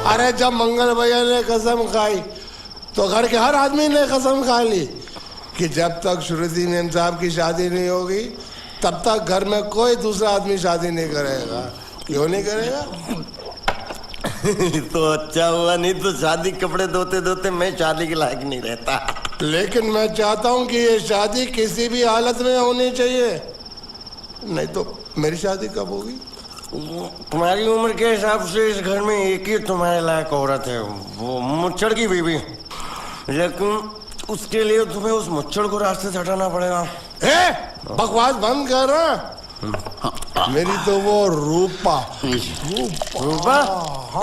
अरे जब मंगल भैया ने कसम खाई तो घर के हर आदमी ने कसम खा ली कि जब तक श्रुति नेम साहब की शादी नहीं होगी तब तक घर में कोई दूसरा आदमी शादी नहीं करेगा। क्यों नहीं करेगा? तो अच्छा हुआ, नहीं तो शादी कपड़े धोते धोते मैं शादी के लायक नहीं रहता। लेकिन मैं चाहता हूँ कि ये शादी किसी भी हालत में होनी चाहिए, नहीं तो मेरी शादी कब होगी? तुम्हारी उम्र के हिसाब से इस घर में एक ही तुम्हारे लायक औरत है, वो मुच्छड़ की बीवी। लेकिन उसके लिए तुम्हें उस मुच्छड़ को रास्ते से हटाना पड़ेगा। बकवास बंद कर रहा। मेरी तो वो रूपा। रूपा?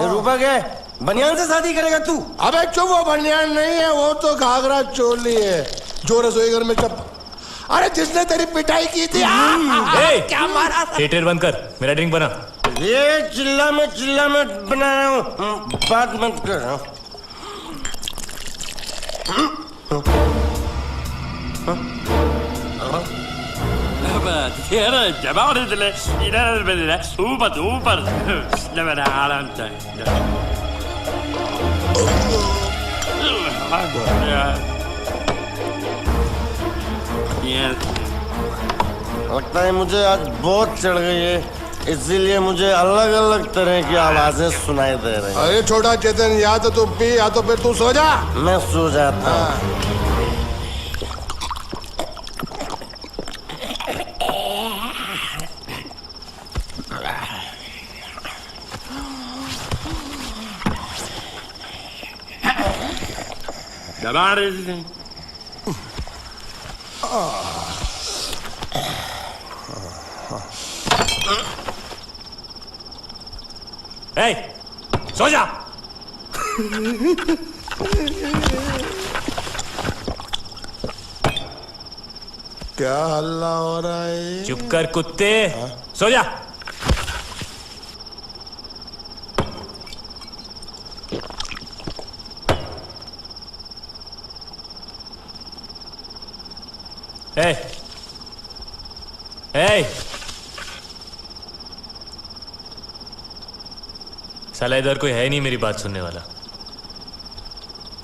रूपा क्या बनियान से शादी करेगा तू? अबे चुप, वो बनियान नहीं है, वो तो घाघरा चोली है जो रसोई घर में अरे जिसने तेरी पिटाई की थी। क्या मारा? थिएटर बंद कर, मेरा ड्रिंक बना। ये चिल्ला मत बना रहा हूँ, बात मत कर। लगता है मुझे आज बहुत चढ़ गई है, इसीलिए मुझे अलग अलग तरह की आवाजें सुनाई दे रही हैं। अरे छोटा चेतन, या तो तू पी या तो फिर तू सो जा। मैं सो जाता हूँ। दबा रही थी। सो जा। क्या हल्ला हो रहा है? चुप कर कुत्ते, सो जा। साला इधर कोई है नहीं मेरी बात सुनने वाला।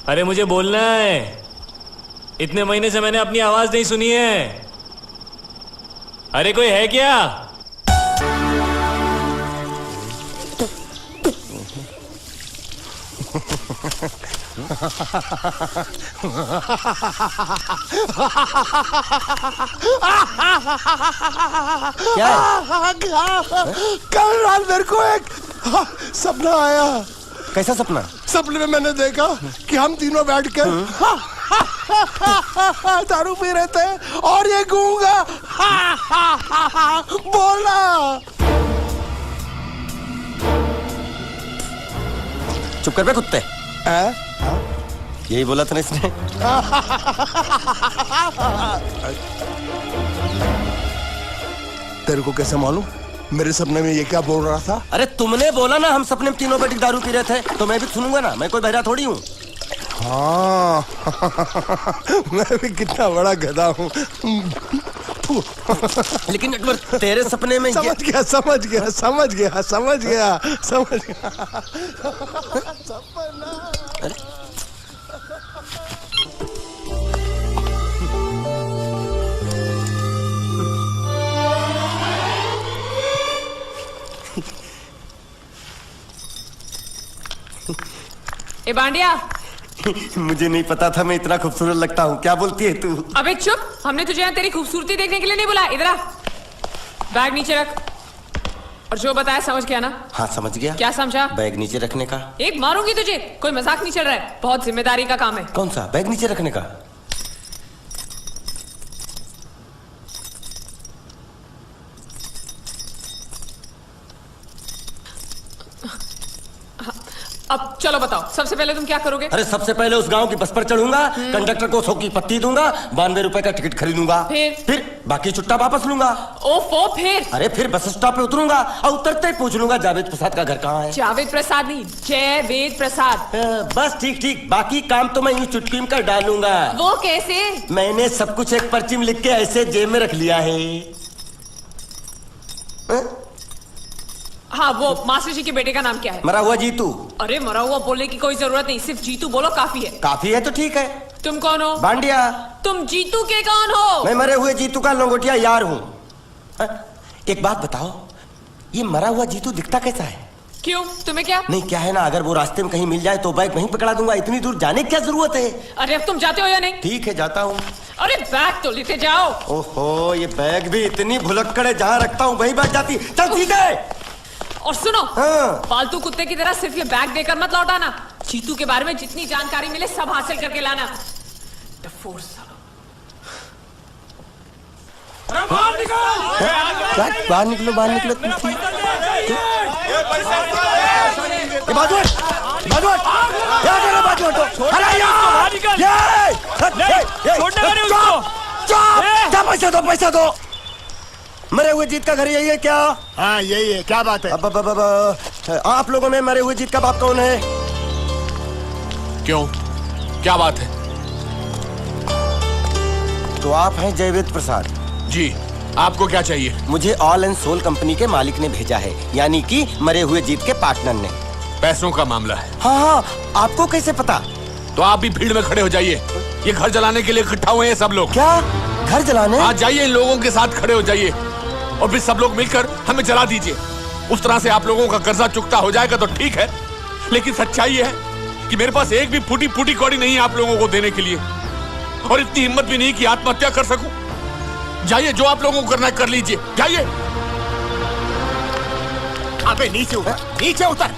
अरे मुझे बोलना है, इतने महीने से मैंने अपनी आवाज नहीं सुनी है। अरे कोई है क्या? क्या कल रात मेरे को एक सपना आया। कैसा सपना? सपने में मैंने देखा कि हम तीनों बैठ कर दारू पी रहे थे और ये गूंगा बोला। चुप कर बे कुत्ते। यही बोला था ना इसने। तेरे को कैसे मालूम मेरे सपने में ये क्या बोल रहा था? अरे तुमने बोला ना हम सपने में तीनों बैठ दारू पी रहे थे, तो मैं भी सुनूंगा ना, मैं कोई बहरा थोड़ी हूँ। हाँ मैं भी कितना बड़ा गधा हूँ। लेकिन अकबर तेरे सपने में समझ गया सपना। ए बांडिया, मुझे नहीं पता था मैं इतना खूबसूरत लगता हूँ। क्या बोलती है तू? अबे चुप, हमने तुझे यहाँ तेरी खूबसूरती देखने के लिए नहीं बुलाया। इधर आ, बैग नीचे रख। और जो बताया समझ गया ना? हाँ समझ गया। क्या समझा? बैग नीचे रखने का। एक मारूंगी तुझे, कोई मजाक नहीं चल रहा है, बहुत जिम्मेदारी का काम है। कौन सा? बैग नीचे रखने का। अब चलो बताओ, सबसे पहले तुम क्या करोगे? अरे सबसे पहले उस गांव की बस पर चढ़ूंगा, कंडक्टर को 100 की पत्ती दूंगा, 92 रुपए का टिकट खरीदूंगा। फिर बाकी छुट्टा वापस लूंगा। ओफो, फिर? अरे फिर बस स्टॉप पे उतरूंगा और उतरते ही पूछ लूंगा जावेद प्रसाद का घर कहाँ है। जावेद प्रसाद नहीं, जयवेद प्रसाद। बस ठीक, बाकी काम तो मैं यूं चुटकी में कर डालूंगा। वो कैसे? मैंने सब कुछ एक पर्ची में लिख के ऐसे जेब में रख लिया है। हाँ, वो मास्टर जी के बेटे का नाम क्या है? मरा हुआ जीतू। अरे मरा हुआ बोलने की कोई जरूरत नहीं, सिर्फ जीतू बोलो काफी है। काफी है तो ठीक है। तुम कौन हो? बांडिया। तुम जीतू के कौन हो? मैं मरे हुए जीतू का लंगोटिया यार हूँ। एक बात बताओ, ये मरा हुआ जीतू दिखता कैसा है? क्यों, तुम्हें क्या? नहीं, क्या है ना, अगर वो रास्ते में कहीं मिल जाए तो बैग वहीं पकड़ा दूंगा। इतनी दूर जाने की क्या जरूरत है? अरे अब तुम जाते हो या नहीं? ठीक है, जाता हूँ। अरे बैग तो लेते जाओ। ओहो, ये बैग भी इतनी भुलक्कड़ है, जहाँ रखता हूँ वहीं बैठ जाती। चल ठीक है। और सुनो, हाँ। पालतू कुत्ते की तरह सिर्फ ये बैग देकर मत लौटाना। जीतू के बारे में जितनी जानकारी मिले सब हासिल करके लाना। डफोर सालो। बाहर निकलो, बाहर निकलो। पैसा दो। मरे हुए जीत का घर यही है क्या? हाँ यही है। क्या बात है? आप लोगों में मरे हुए जीत का बाप कौन है? क्यों, क्या बात है? तो आप हैं जयवेद प्रसाद जी, आपको क्या चाहिए? मुझे ऑल एंड सोल कंपनी के मालिक ने भेजा है, यानी कि मरे हुए जीत के पार्टनर ने। पैसों का मामला है। हाँ, आपको कैसे पता? तो आप भी भीड़ में खड़े हो जाइए। ये घर जलाने के लिए इकट्ठा हुए हैं सब लोग। क्या घर जलाने? आज जाइए, इन लोगों के साथ खड़े हो जाइए और फिर सब लोग मिलकर हमें जला दीजिए। उस तरह से आप लोगों का कर्जा चुकता हो जाएगा तो ठीक है, लेकिन सच्चाई है कि मेरे पास एक भी फूटी फूटी कौड़ी नहीं है आप लोगों को देने के लिए, और इतनी हिम्मत भी नहीं कि आत्महत्या कर सकूं। जाइए, जो आप लोगों को करना है कर लीजिए, जाइए। अबे नीचे उतर, नीचे उतर।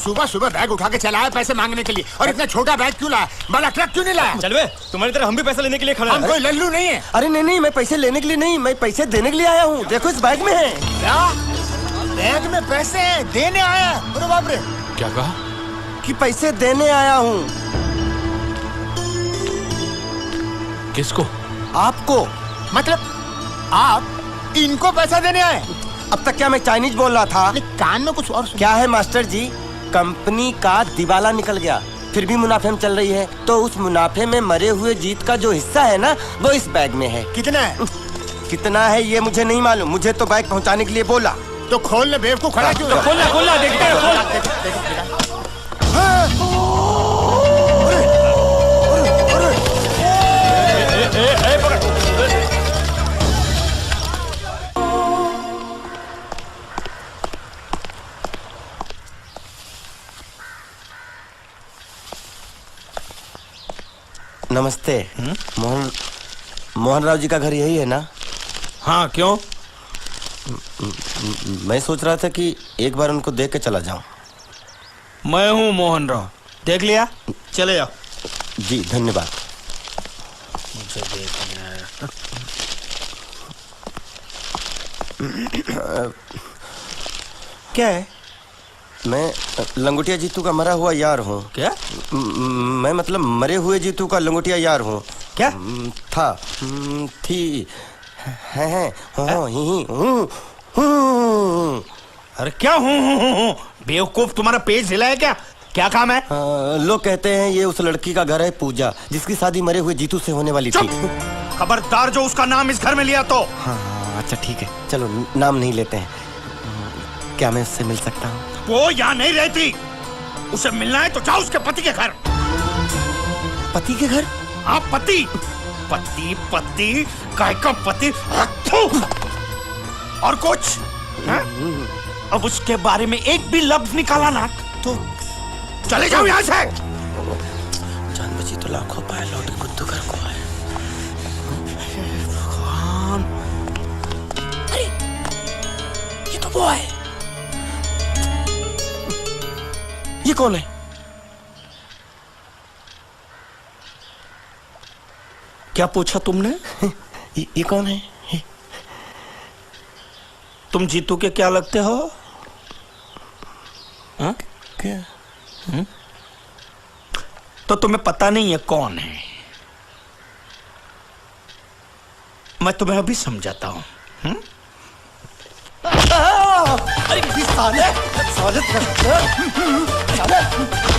सुबह सुबह बैग उठा के चला है पैसे मांगने के लिए, और इतना छोटा बैग क्यों लाया? बड़ा ट्रक क्यों नहीं लाया? चल बे, तुम्हारी तरह हम भी पैसे लेने के लिए खड़े हैं। हम कोई लल्लू नहीं है। अरे नहीं नहीं, मैं पैसे लेने के लिए नहीं, मैं पैसे देने के लिए आया हूँ। देखो इस बैग में है। क्या बैग में पैसे हैं? देने आया? अरे बाप रे। क्या कहा? कि पैसे देने आया हूँ। किसको? आपको। मतलब आप इनको पैसा देने आए? अब तक क्या मैं चाइनीज बोल रहा था? कान में कुछ और क्या है मास्टर जी, कंपनी का दिवाला निकल गया, फिर भी मुनाफे में चल रही है, तो उस मुनाफे में मरे हुए जीत का जो हिस्सा है ना, वो इस बैग में है। कितना है? कितना है ये मुझे नहीं मालूम, मुझे तो बैग पहुंचाने के लिए बोला। तो खोल ले, बेवकूफ खड़ा क्यों है? खोलना खोलना, देखते हैं, खोल। नमस्ते। मोहन राव जी का घर यही है ना? हाँ, क्यों? मैं सोच रहा था कि एक बार उनको देख के चला जाऊं। मैं हूँ मोहन राव, देख लिया, चले जाओ। जी धन्यवाद। मुझे देखना है। क्या है? मैं लंगोटिया जीतू का मरा हुआ यार हूँ। क्या? मैं मतलब मरे हुए जीतू का लंगोटिया यार हूँ। क्या? था, थी, है, हूँ। अरे क्या हूँ? बेवकूफ, तुम्हारा पेट हिला है क्या? क्या काम है? लोग कहते हैं ये उस लड़की का घर है पूजा, जिसकी शादी मरे हुए जीतू से होने वाली थी। खबरदार जो उसका नाम इस घर में लिया तो। हाँ अच्छा ठीक है, चलो नाम नहीं लेते हैं। क्या मैं उससे मिल सकता हूँ? वो यहाँ नहीं रहती, उसे मिलना है तो जाओ उसके पति के घर। पति के घर? हाँ, पति पति पति, काय का पति। और कुछ है? अब उसके बारे में एक भी लफ्ज निकाला ना तो चले जाओ यहाँ से। जान बची तो लाखों पाए, लौट के बुद्धू घर को आए। अरे ये तो वो है। ये कौन है? क्या पूछा तुमने? ये कौन है? तुम जीतू के क्या लगते हो? हा? क्या? तो तुम्हें पता नहीं है कौन है? मैं तुम्हें अभी समझाता हूं। अरे साले साले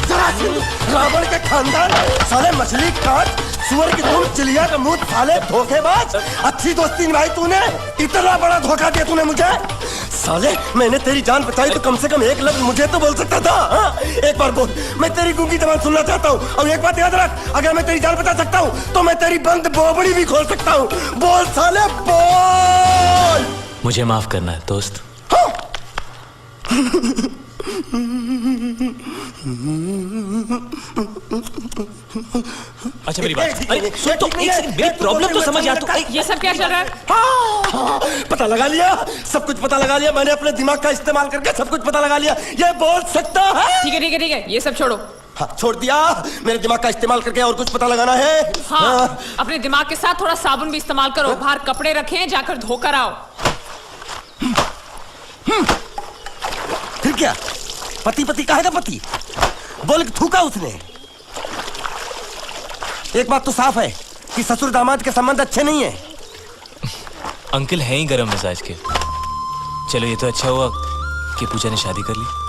जरासीन रावण के खानदान साले मछली काट सुअर की तुम चिड़िया का मुंह साले धोखेबाज अच्छी दोस्ती निभाई तूने इतना बड़ा धोखा दिया तूने मुझे साले मैंने तेरी जान बचाई तो कम से कम एक लफ्ज मुझे तो बोल सकता था हाँ? एक बार बोल मैं तेरी गूंगी जबान सुनना चाहता हूँ और एक बात याद रख अगर मैं तेरी जान बचा सकता हूँ तो मैं तेरी बंद बोबड़ी भी खोल सकता हूँ बोल साले बोल मुझे माफ करना है दोस्त। अच्छा मेरी बात अरे सुन तो एक सेकंड मेरी प्रॉब्लम तो समझ यार तू ये सब क्या चल रहा है? हाँ, पता लगा लिया सब कुछ पता लगा लिया मैंने अपने दिमाग का इस्तेमाल करके सब कुछ पता लगा लिया ये बोल सकता है ठीक है ठीक है ठीक है ये सब छोड़ो। हाँ, छोड़ दिया मेरे दिमाग का इस्तेमाल करके और कुछ पता लगाना है हाँ, अपने दिमाग के साथ थोड़ा साबुन भी इस्तेमाल करो बाहर कपड़े रखें जाकर धोकर आओ। फिर क्या पति पति कहेगा पति बोल के थूका उसने एक बात तो साफ है कि ससुर दामाद के संबंध अच्छे नहीं है अंकल हैं ही गरम मिजाज के। चलो ये तो अच्छा हुआ कि पूजा ने शादी कर ली।